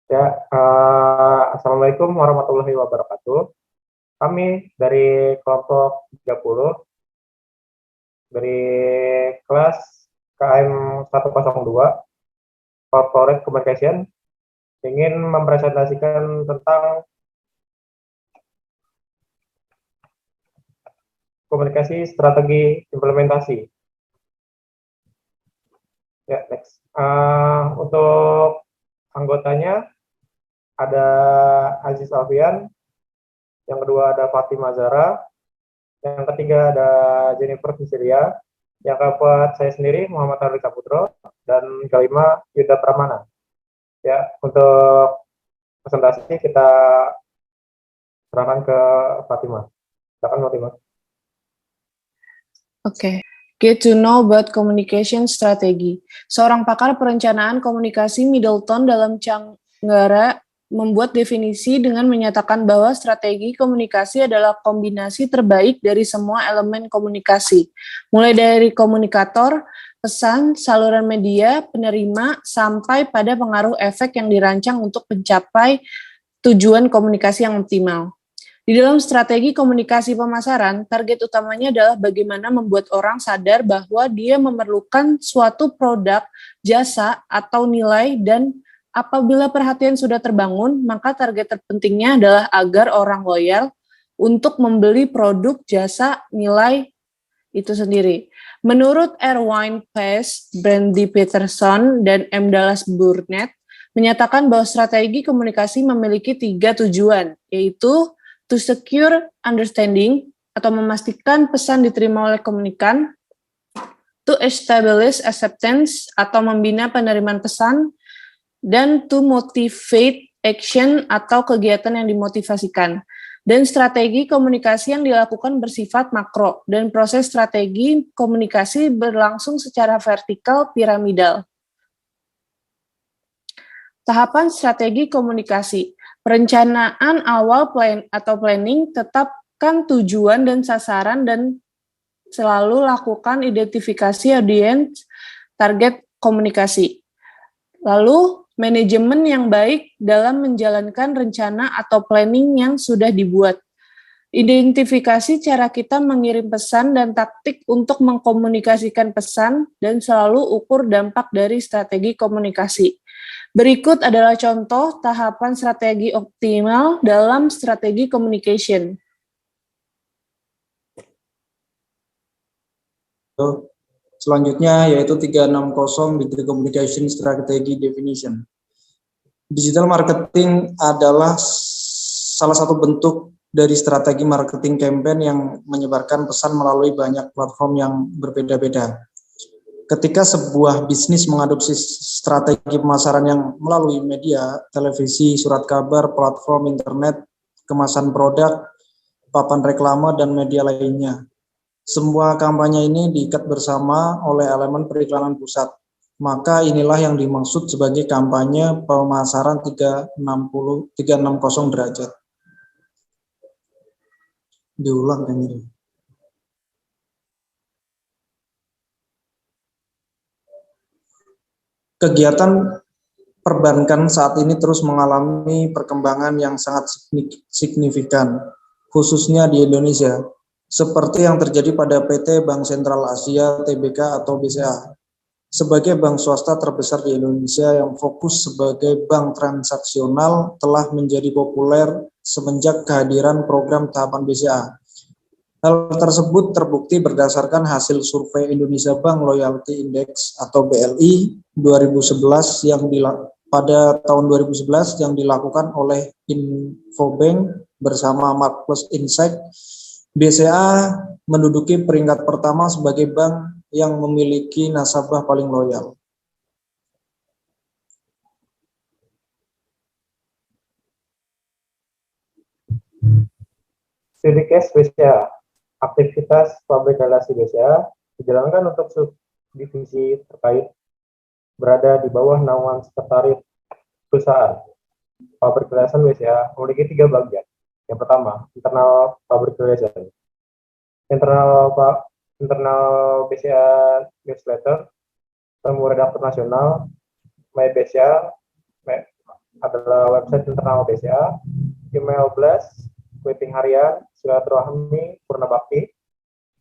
Ya, Assalamualaikum warahmatullahi wabarakatuh. Kami dari kelompok 30 dari kelas KM 102 Corporate Communication ingin mempresentasikan tentang komunikasi strategi implementasi. Ya, next. Untuk anggotanya ada Aziz Alfian, yang kedua ada Fatima Zara, yang ketiga ada Jennifer Cecilia, yang keempat saya sendiri Muhammad Arif Saputro, dan kelima Yuda Pramana. Ya, untuk presentasi kita serahkan ke Fatima. Silakan Fatima. Oke. Get to know about communication strategy. Seorang pakar perencanaan komunikasi Middleton dalam Canggara membuat definisi dengan menyatakan bahwa strategi komunikasi adalah kombinasi terbaik dari semua elemen komunikasi, mulai dari komunikator, pesan, saluran media, penerima, sampai pada pengaruh efek yang dirancang untuk mencapai tujuan komunikasi yang optimal. Di dalam strategi komunikasi pemasaran, target utamanya adalah bagaimana membuat orang sadar bahwa dia memerlukan suatu produk, jasa, atau nilai, dan apabila perhatian sudah terbangun, maka target terpentingnya adalah agar orang loyal untuk membeli produk, jasa, nilai itu sendiri. Menurut Erwin Pace, Brandy Peterson, dan M. Dallas Burnett, menyatakan bahwa strategi komunikasi memiliki 3 tujuan, yaitu to secure understanding, atau memastikan pesan diterima oleh komunikan, to establish acceptance, atau membina penerimaan pesan, dan to motivate action, atau kegiatan yang dimotivasikan. Dan strategi komunikasi yang dilakukan bersifat makro, dan proses strategi komunikasi berlangsung secara vertikal piramidal. Tahapan strategi komunikasi. Perencanaan awal planning, tetapkan tujuan dan sasaran, dan selalu lakukan identifikasi audiens target komunikasi. Lalu, manajemen yang baik dalam menjalankan rencana atau planning yang sudah dibuat. Identifikasi cara kita mengirim pesan dan taktik untuk mengkomunikasikan pesan, dan selalu ukur dampak dari strategi komunikasi. Berikut adalah contoh tahapan strategi optimal dalam strategi communication. Selanjutnya yaitu 360 Degree Communication Strategy Definition. Digital marketing adalah salah satu bentuk dari strategi marketing campaign yang menyebarkan pesan melalui banyak platform yang berbeda-beda. Ketika sebuah bisnis mengadopsi strategi pemasaran yang melalui media, televisi, surat kabar, platform internet, kemasan produk, papan reklame, dan media lainnya. Semua kampanye ini diikat bersama oleh elemen periklanan pusat. Maka inilah yang dimaksud sebagai kampanye pemasaran 360 derajat. Diulang kan ini. Kegiatan perbankan saat ini terus mengalami perkembangan yang sangat signifikan, khususnya di Indonesia, seperti yang terjadi pada PT Bank Sentral Asia (TBK) atau BCA. Sebagai bank swasta terbesar di Indonesia yang fokus sebagai bank transaksional telah menjadi populer semenjak kehadiran program tahapan BCA. Hal tersebut terbukti berdasarkan hasil survei Indonesia Bank Loyalty Index atau BLI 2011 pada tahun 2011 yang dilakukan oleh Infobank bersama Marketplace Insight. BCA menduduki peringkat pertama sebagai bank yang memiliki nasabah paling loyal. Studi case BCA. Aktivitas pabrik relasi BCA dijalankan untuk subdivisi terkait berada di bawah naungan sekretaris perusahaan. Pabrik relation BCA memiliki 3 bagian. Yang pertama, internal public relation. Internal BCA newsletter, temu redaktur nasional, My BCA, adalah website internal BCA, email blast, meeting harian, silaturahmi, purna bakti.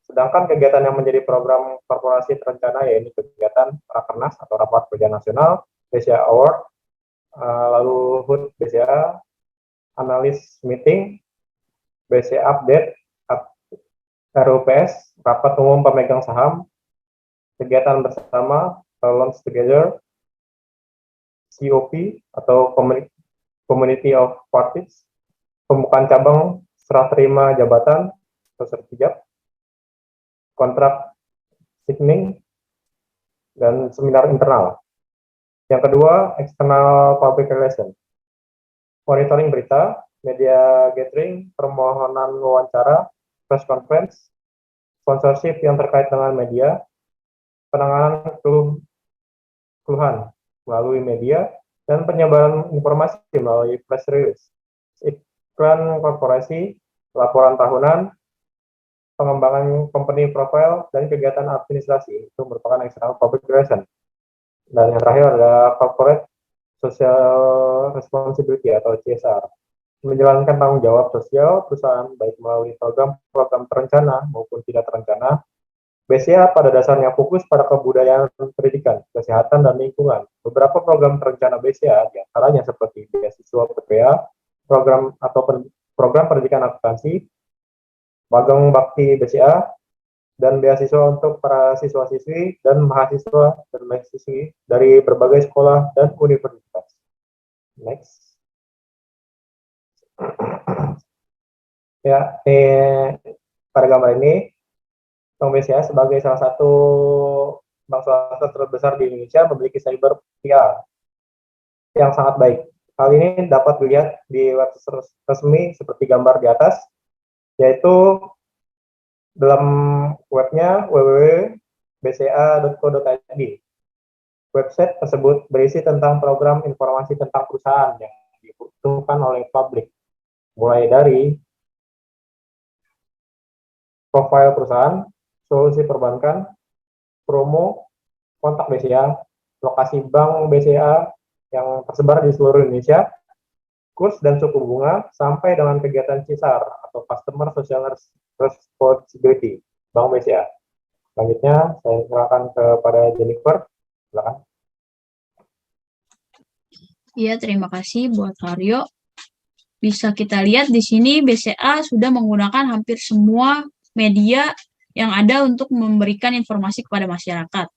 Sedangkan kegiatan yang menjadi program korporasi terencana yaitu kegiatan Rakernas atau Rapat Kerja Nasional, BCA Award, lalu HUT BCA, analis meeting, BCA update, RUPS, rapat umum pemegang saham, kegiatan bersama, launch together, COP atau Community of Parties, pembukaan cabang, serah terima jabatan atau sertijab, kontrak signing, dan seminar internal. Yang kedua, external public relation, monitoring berita, media gathering, permohonan wawancara, press conference, sponsorship yang terkait dengan media, penanganan keluhan melalui media, dan penyebaran informasi melalui press release, iklan korporasi, laporan tahunan, pengembangan company profile, dan kegiatan administrasi. Itu merupakan external public relation. Dan yang terakhir adalah corporate social responsibility atau CSR, menjalankan tanggung jawab sosial perusahaan baik melalui program-program terencana maupun tidak terencana. BCA pada dasarnya fokus pada kebudayaan pendidikan, kesehatan, dan lingkungan. Beberapa program terencana BCA diantaranya seperti beasiswa PPA, program atau program pendidikan akuntansi, magang bakti BCA, dan beasiswa untuk para siswa-siswi dan mahasiswa dan mahasiswi dari berbagai sekolah dan universitas. Next. Ya, pada gambar ini, Bank BCA sebagai salah satu bank swasta terbesar di Indonesia memiliki cyber PR yang sangat baik. Hal ini dapat dilihat di website resmi seperti gambar di atas, yaitu dalam webnya www.bca.co.id. Website tersebut berisi tentang program informasi tentang perusahaan yang dibutuhkan oleh publik, mulai dari profil perusahaan, solusi perbankan, promo, kontak BCA, lokasi bank BCA yang tersebar di seluruh Indonesia, kurs dan suku bunga, sampai dengan kegiatan CSR atau Customer Social Responsibility Bank BCA. Selanjutnya, saya silakan kepada Jennifer. Silakan. Iya, terima kasih buat Aryo. Bisa kita lihat di sini BCA sudah menggunakan hampir semua media yang ada untuk memberikan informasi kepada masyarakat.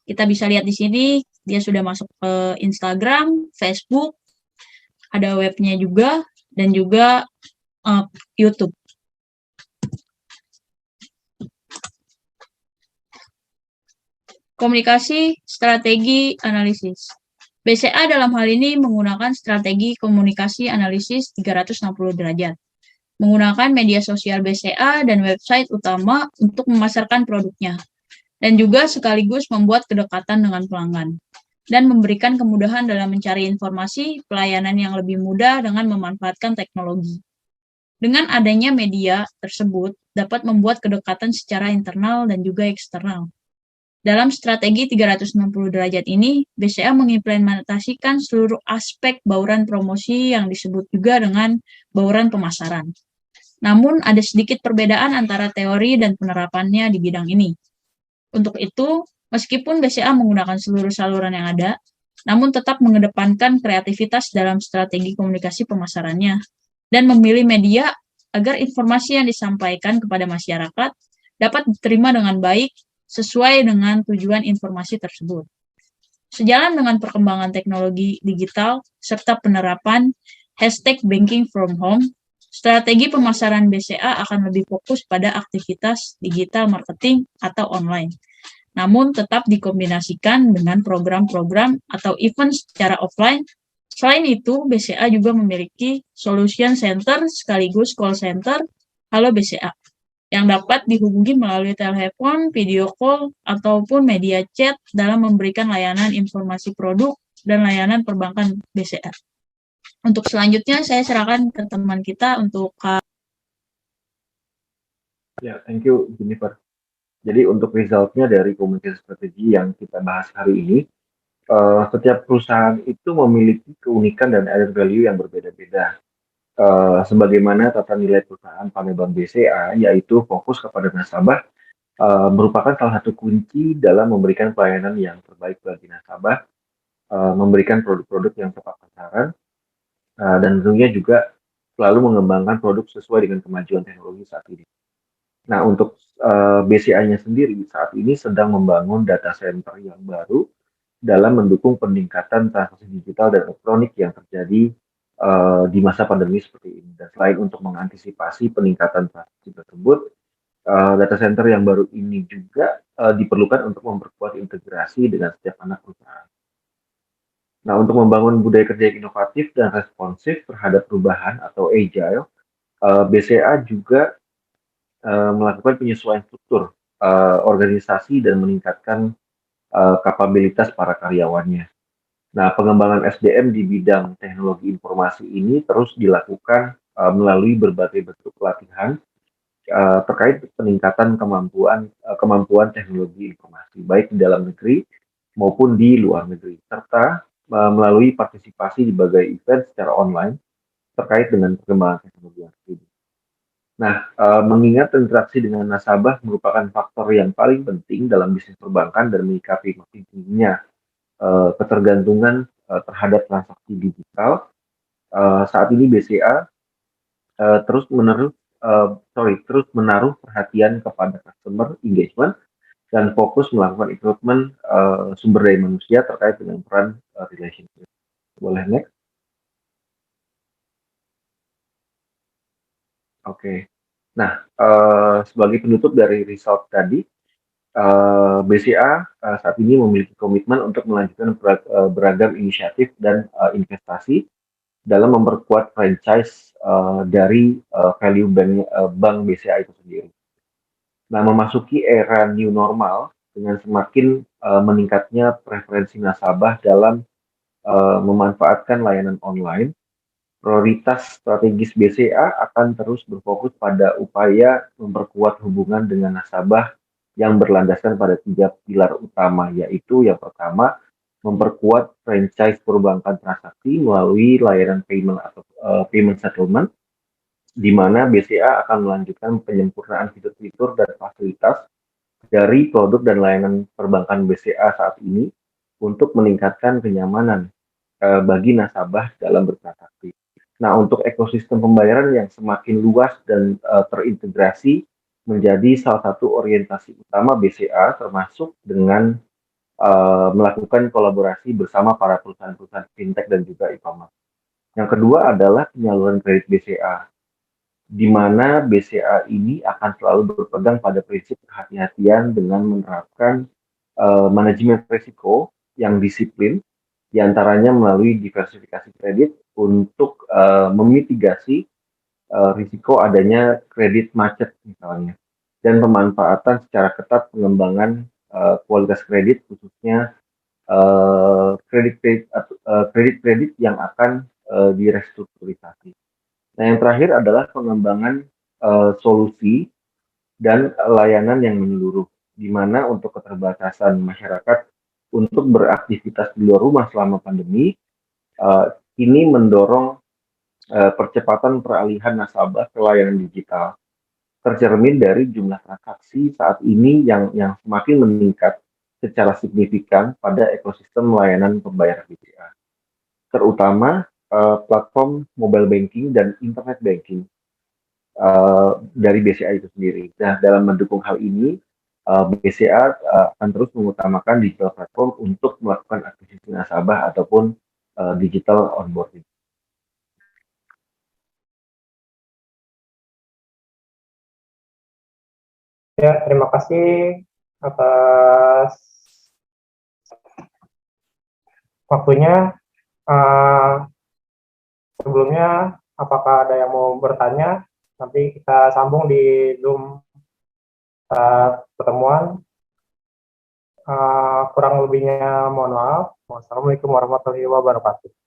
Kita bisa lihat di sini, dia sudah masuk ke Instagram, Facebook, ada webnya juga, dan juga YouTube. Komunikasi, strategi, analisis. BCA dalam hal ini menggunakan strategi komunikasi analisis 360 derajat. Menggunakan media sosial BCA dan website utama untuk memasarkan produknya, dan juga sekaligus membuat kedekatan dengan pelanggan, dan memberikan kemudahan dalam mencari informasi, pelayanan yang lebih mudah dengan memanfaatkan teknologi. Dengan adanya media tersebut, dapat membuat kedekatan secara internal dan juga eksternal. Dalam strategi 360 derajat ini, BCA mengimplementasikan seluruh aspek bauran promosi yang disebut juga dengan bauran pemasaran. Namun, ada sedikit perbedaan antara teori dan penerapannya di bidang ini. Untuk itu, meskipun BCA menggunakan seluruh saluran yang ada, namun tetap mengedepankan kreativitas dalam strategi komunikasi pemasarannya, dan memilih media agar informasi yang disampaikan kepada masyarakat dapat diterima dengan baik sesuai dengan tujuan informasi tersebut. Sejalan dengan perkembangan teknologi digital serta penerapan #banking from home, strategi pemasaran BCA akan lebih fokus pada aktivitas digital marketing atau online, namun tetap dikombinasikan dengan program-program atau event secara offline. Selain itu, BCA juga memiliki solution center sekaligus call center Halo BCA, yang dapat dihubungi melalui telepon, video call, ataupun media chat dalam memberikan layanan informasi produk dan layanan perbankan BCA. Untuk selanjutnya, saya serahkan ke teman kita untuk Ya, thank you Jennifer. Jadi untuk resultnya dari komunikasi strategi yang kita bahas hari ini, setiap perusahaan itu memiliki keunikan dan added value yang berbeda-beda. Sebagaimana tata nilai perusahaan pada Bank BCA, yaitu fokus kepada nasabah, merupakan salah satu kunci dalam memberikan pelayanan yang terbaik bagi nasabah, memberikan produk-produk yang tepat sasaran, dan tentunya juga selalu mengembangkan produk sesuai dengan kemajuan teknologi saat ini. Nah, untuk BCA-nya sendiri saat ini sedang membangun data center yang baru dalam mendukung peningkatan transaksi digital dan elektronik yang terjadi di masa pandemi seperti ini. Dan selain untuk mengantisipasi peningkatan transaksi tersebut, data center yang baru ini juga diperlukan untuk memperkuat integrasi dengan setiap anak perusahaan. Nah, untuk membangun budaya kerja yang inovatif dan responsif terhadap perubahan atau agile, BCA juga melakukan penyesuaian struktur organisasi dan meningkatkan kapabilitas para karyawannya. Nah, pengembangan SDM di bidang teknologi informasi ini terus dilakukan melalui berbagai bentuk pelatihan terkait peningkatan kemampuan teknologi informasi baik di dalam negeri maupun di luar negeri, serta melalui partisipasi di berbagai event secara online terkait dengan perkembangan teknologi yang terkini. Nah, mengingat interaksi dengan nasabah merupakan faktor yang paling penting dalam bisnis perbankan dan menyikapi makin tingginya ketergantungan terhadap transaksi digital, saat ini BCA terus menaruh perhatian kepada customer engagement dan fokus melakukan improvement sumber daya manusia terkait dengan peran relationship. Boleh next? Oke. Nah, sebagai penutup dari result tadi, BCA saat ini memiliki komitmen untuk melanjutkan beragam inisiatif dan investasi dalam memperkuat franchise dari value bank BCA itu sendiri. Nah, memasuki era new normal dengan semakin meningkatnya preferensi nasabah dalam memanfaatkan layanan online, prioritas strategis BCA akan terus berfokus pada upaya memperkuat hubungan dengan nasabah yang berlandaskan pada 3 pilar utama, yaitu yang pertama, memperkuat franchise perbankan transaksi melalui layanan payment atau payment settlement, di mana BCA akan melanjutkan penyempurnaan fitur-fitur dan fasilitas dari produk dan layanan perbankan BCA saat ini untuk meningkatkan kenyamanan bagi nasabah dalam bertransaksi. Nah, untuk ekosistem pembayaran yang semakin luas dan terintegrasi menjadi salah satu orientasi utama BCA, termasuk dengan melakukan kolaborasi bersama para perusahaan-perusahaan fintech dan juga e-commerce. Yang kedua adalah penyaluran kredit BCA, di mana BCA ini akan selalu berpegang pada prinsip kehati-hatian dengan menerapkan manajemen risiko yang disiplin, diantaranya melalui diversifikasi kredit untuk memitigasi risiko adanya kredit macet misalnya, dan pemanfaatan secara ketat pengembangan kualitas kredit, khususnya kredit-kredit yang akan direstrukturisasi. Nah, yang terakhir adalah pengembangan solusi dan layanan yang menyeluruh, di mana untuk keterbatasan masyarakat untuk beraktivitas di luar rumah selama pandemi, ini mendorong percepatan peralihan nasabah ke layanan digital, tercermin dari jumlah transaksi saat ini yang semakin meningkat secara signifikan pada ekosistem layanan pembayaran BCA, terutama platform mobile banking dan internet banking dari BCA itu sendiri. Nah, dalam mendukung hal ini, BCA akan terus mengutamakan digital platform untuk melakukan akuisisi nasabah ataupun digital onboarding. Ya, terima kasih atas waktunya. Sebelumnya, apakah ada yang mau bertanya? Nanti kita sambung di Zoom pertemuan. Kurang lebihnya mohon maaf. Wassalamualaikum warahmatullahi wabarakatuh.